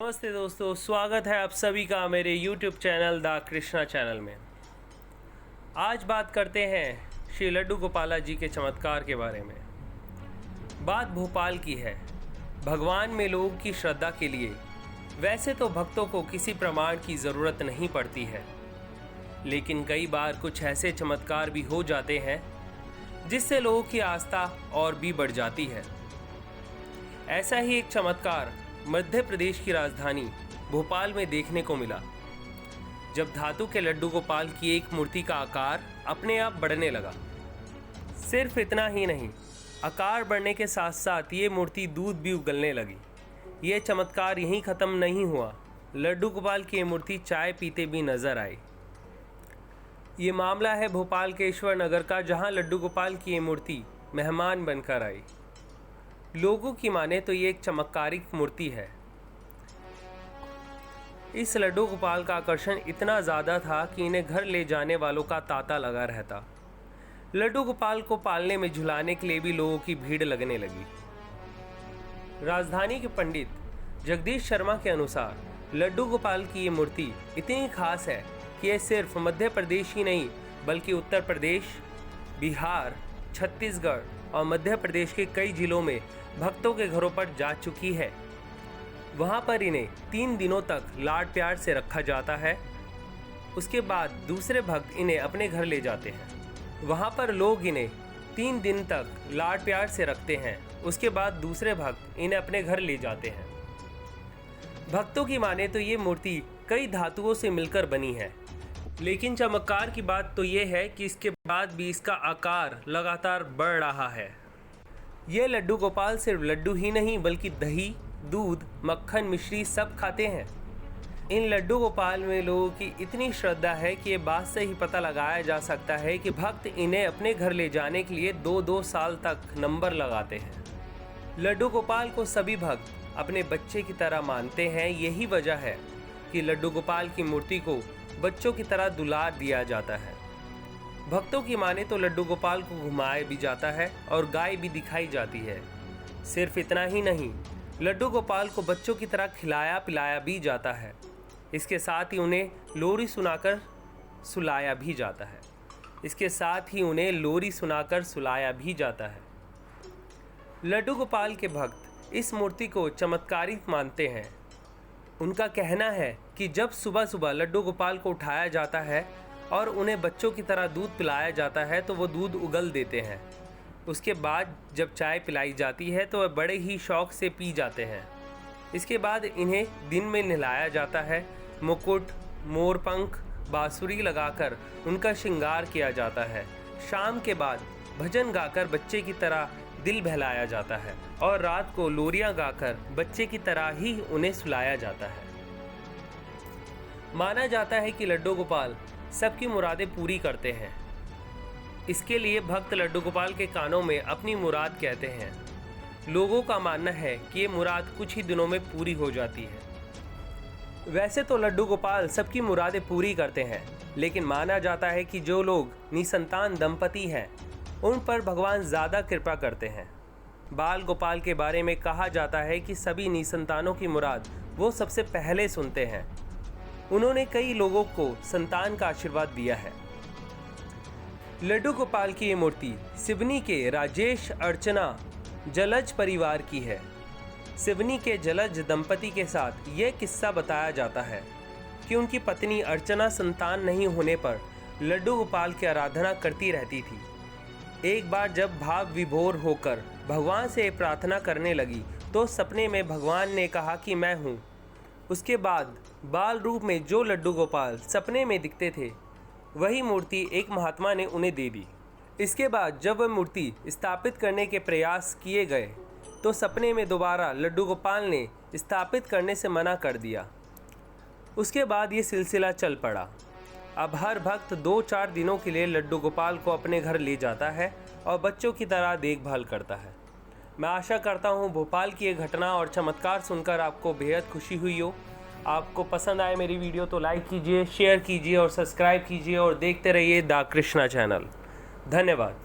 नमस्ते दोस्तों, स्वागत है आप सभी का मेरे YouTube channel the Krishna channel में। आज बात करते हैं श्री लड्डू गोपाला जी के चमत्कार के बारे में। बात भोपाल की है। भगवान में लोगों की श्रद्धा के लिए वैसे तो भक्तों को किसी प्रमाण की ज़रूरत नहीं पड़ती है, लेकिन कई बार कुछ ऐसे चमत्कार भी हो जाते हैं जिससे लोगों की आस्था और भी बढ़ जाती है। ऐसा ही एक चमत्कार मध्य प्रदेश की राजधानी भोपाल में देखने को मिला, जब धातु के लड्डू गोपाल की एक मूर्ति का आकार अपने आप बढ़ने लगा। सिर्फ इतना ही नहीं, आकार बढ़ने के साथ साथ ये मूर्ति दूध भी उगलने लगी। ये चमत्कार यहीं ख़त्म नहीं हुआ, लड्डू गोपाल की ये मूर्ति चाय पीते भी नजर आई। ये मामला है भोपाल के ईश्वर नगर का, जहाँ लड्डू गोपाल की ये मूर्ति मेहमान बनकर आई। लोगों की माने तो ये एक चमत्कारिक मूर्ति है। इस लड्डू गोपाल का आकर्षण इतना ज़्यादा था कि इन्हें घर ले जाने वालों का तांता लगा रहता। लड्डू गोपाल को पालने में झुलाने के लिए भी लोगों की भीड़ लगने लगी। राजधानी के पंडित जगदीश शर्मा के अनुसार लड्डू गोपाल की ये मूर्ति इतनी खास है कि ये सिर्फ मध्य प्रदेश ही नहीं बल्कि उत्तर प्रदेश, बिहार, छत्तीसगढ़ और मध्य प्रदेश के कई जिलों में भक्तों के घरों पर जा चुकी है। वहाँ पर इन्हें 3 दिनों तक लाड प्यार से रखा जाता है। उसके बाद दूसरे भक्त इन्हें अपने घर ले जाते हैं। वहाँ पर लोग इन्हें 3 दिन तक लाड प्यार से रखते हैं। उसके बाद दूसरे भक्त इन्हें अपने घर ले जाते हैं। भक्तों की माने तो ये मूर्ति कई धातुओं से मिलकर बनी है, लेकिन चमत्कार की बात तो ये है कि इसके बाद भी इसका आकार लगातार बढ़ रहा है। ये लड्डू गोपाल सिर्फ लड्डू ही नहीं बल्कि दही, दूध, मक्खन, मिश्री सब खाते हैं। इन लड्डू गोपाल में लोगों की इतनी श्रद्धा है कि ये बात से ही पता लगाया जा सकता है कि भक्त इन्हें अपने घर ले जाने के लिए 2-2 साल तक नंबर लगाते हैं। लड्डू गोपाल को सभी भक्त अपने बच्चे की तरह मानते हैं। यही वजह है कि लड्डू गोपाल की मूर्ति को बच्चों की तरह दुलार दिया जाता है। भक्तों की माने तो लड्डू गोपाल को घुमाया भी जाता है और गाय भी दिखाई जाती है। सिर्फ इतना ही नहीं, लड्डू गोपाल को बच्चों की तरह खिलाया पिलाया भी जाता है। इसके साथ ही उन्हें लोरी सुनाकर सुलाया भी जाता है। लड्डू गोपाल के भक्त इस मूर्ति को चमत्कारिक मानते हैं। उनका कहना है कि जब सुबह सुबह लड्डू गोपाल को उठाया जाता है और उन्हें बच्चों की तरह दूध पिलाया जाता है तो वो दूध उगल देते हैं। उसके बाद जब चाय पिलाई जाती है तो वह बड़े ही शौक़ से पी जाते हैं। इसके बाद इन्हें दिन में नहलाया जाता है। मुकुट, मोरपंख, बांसुरी लगाकर उनका श्रृंगार किया जाता है। शाम के बाद भजन गाकर बच्चे की तरह दिल बहलाया जाता है और रात को लोरियां गाकर बच्चे की तरह ही उन्हें सुलाया जाता है। माना जाता है कि लड्डू गोपाल सबकी मुरादें पूरी करते हैं। इसके लिए भक्त लड्डू गोपाल के कानों में अपनी मुराद कहते हैं। लोगों का मानना है कि ये मुराद कुछ ही दिनों में पूरी हो जाती है। वैसे तो लड्डू गोपाल सबकी मुरादें पूरी करते हैं, लेकिन माना जाता है कि जो लोग निसंतान दंपति हैं उन पर भगवान ज़्यादा कृपा करते हैं। बाल गोपाल के बारे में कहा जाता है कि सभी निसंतानों की मुराद वो सबसे पहले सुनते हैं। उन्होंने कई लोगों को संतान का आशीर्वाद दिया है। लड्डू गोपाल की ये मूर्ति सिवनी के राजेश अर्चना जलज परिवार की है। सिवनी के जलज दंपति के साथ ये किस्सा बताया जाता है कि उनकी पत्नी अर्चना संतान नहीं होने पर लड्डू गोपाल की आराधना करती रहती थी। एक बार जब भाव विभोर होकर भगवान से प्रार्थना करने लगी तो सपने में भगवान ने कहा कि मैं हूँ। उसके बाद बाल रूप में जो लड्डू गोपाल सपने में दिखते थे वही मूर्ति एक महात्मा ने उन्हें दे दी। इसके बाद जब वह मूर्ति स्थापित करने के प्रयास किए गए तो सपने में दोबारा लड्डू गोपाल ने स्थापित करने से मना कर दिया। उसके बाद ये सिलसिला चल पड़ा। अब हर भक्त 2-4 दिनों के लिए लड्डू गोपाल को अपने घर ले जाता है और बच्चों की तरह देखभाल करता है। मैं आशा करता हूँ भोपाल की ये घटना और चमत्कार सुनकर आपको बेहद खुशी हुई हो। आपको पसंद आए मेरी वीडियो तो लाइक कीजिए, शेयर कीजिए और सब्सक्राइब कीजिए और देखते रहिए द कृष्णा चैनल। धन्यवाद।